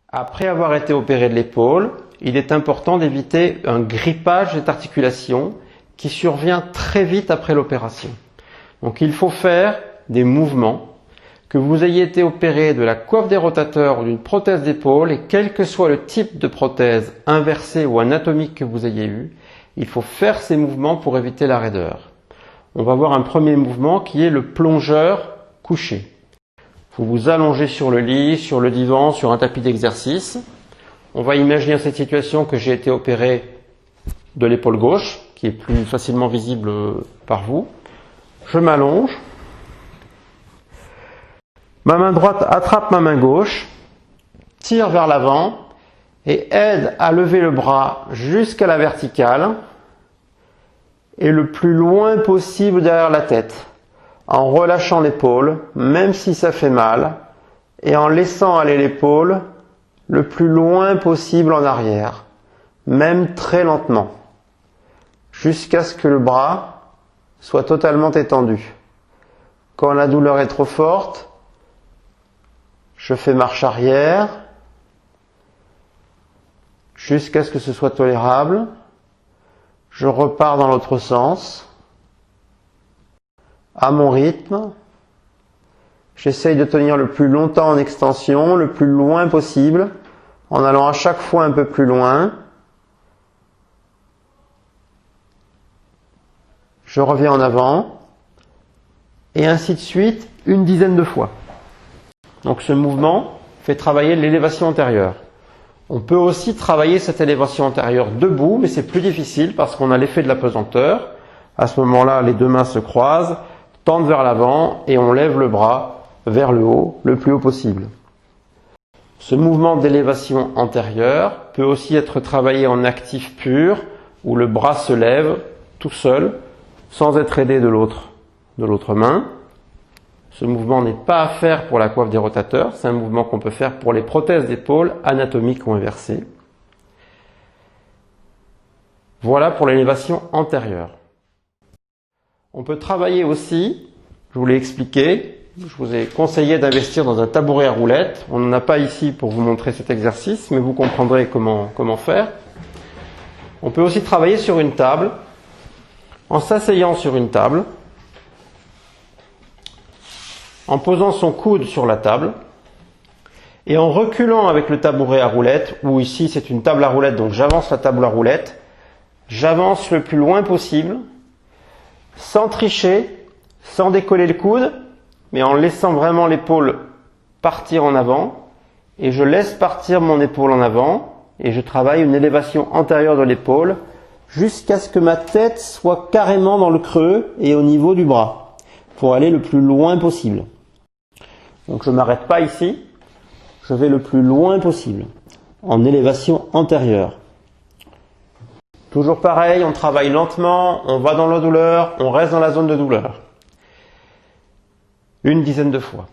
Après avoir été opéré de l'épaule, il est important d'éviter un grippage des articulations qui survient très vite après l'opération. Donc il faut faire des mouvements, que vous ayez été opéré de la coiffe des rotateurs ou d'une prothèse d'épaule, et quel que soit le type de prothèse inversée ou anatomique que vous ayez eu, il faut faire ces mouvements pour éviter la raideur. On va voir un premier mouvement qui est le plongeur couché. Vous vous allongez sur le lit, sur le divan, sur un tapis d'exercice. On va imaginer dans cette situation que j'ai été opéré de l'épaule gauche, qui est plus facilement visible par vous. Je m'allonge. Ma main droite attrape ma main gauche, tire vers l'avant et aide à lever le bras jusqu'à la verticale et le plus loin possible derrière la tête, en relâchant l'épaule, même si ça fait mal, et en laissant aller l'épaule le plus loin possible en arrière, même très lentement, jusqu'à ce que le bras soit totalement étendu. Quand la douleur est trop forte, je fais marche arrière jusqu'à ce que ce soit tolérable. Je repars dans l'autre sens, à mon rythme. J'essaye de tenir le plus longtemps en extension, le plus loin possible, en allant à chaque fois un peu plus loin. Je reviens en avant, et ainsi de suite, une dizaine de fois. Donc ce mouvement fait travailler l'élévation antérieure. On peut aussi travailler cette élévation antérieure debout, mais c'est plus difficile parce qu'on a l'effet de la pesanteur. À ce moment-là, les deux mains se croisent, tendent vers l'avant et on lève le bras vers le haut, le plus haut possible. Ce mouvement d'élévation antérieure peut aussi être travaillé en actif pur, où le bras se lève tout seul, sans être aidé de l'autre main. Ce mouvement n'est pas à faire pour la coiffe des rotateurs, c'est un mouvement qu'on peut faire pour les prothèses d'épaule anatomiques ou inversées. Voilà pour l'élévation antérieure. On peut travailler aussi, je vous l'ai expliqué, je vous ai conseillé d'investir dans un tabouret à roulettes. On n'en a pas ici pour vous montrer cet exercice, mais vous comprendrez comment faire. On peut aussi travailler sur une table, en s'asseyant sur une table, en posant son coude sur la table et en reculant avec le tabouret à roulettes, ou ici c'est une table à roulettes, donc j'avance la table à roulettes, j'avance le plus loin possible, sans tricher, sans décoller le coude, mais en laissant vraiment l'épaule partir en avant, et je laisse partir mon épaule en avant, et je travaille une élévation antérieure de l'épaule, jusqu'à ce que ma tête soit carrément dans le creux et au niveau du bras, pour aller le plus loin possible. Donc je ne m'arrête pas ici, je vais le plus loin possible, en élévation antérieure. Toujours pareil, on travaille lentement, on va dans la douleur, on reste dans la zone de douleur. Une dizaine de fois.